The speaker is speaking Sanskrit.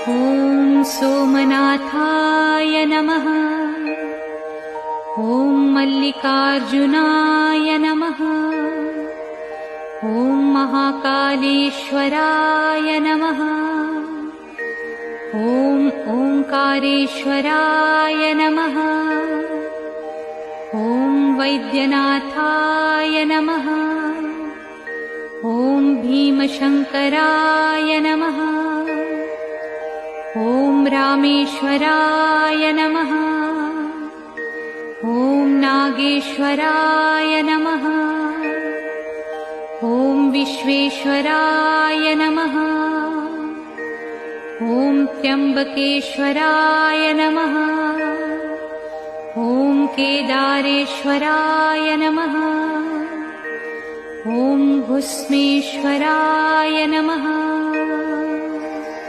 ॐ सोमनाथाय नमः। ॐ मल्लिकार्जुनाय नमः। ॐ महाकालेश्वराय नमः। ॐ ओंकारेश्वराय नमः। ॐ वैद्यनाथाय नमः। ॐ भीमशंकराय नमः। ॐ रामेश्वराय नमः। ॐ नागेश्वराय नमः। ॐ विश्वेश्वराय नमः। ॐ त्र्यंबकेश्वराय नमः। ॐ केदारेश्वराय नमः। ॐ भुस्मेश्वराय नमः।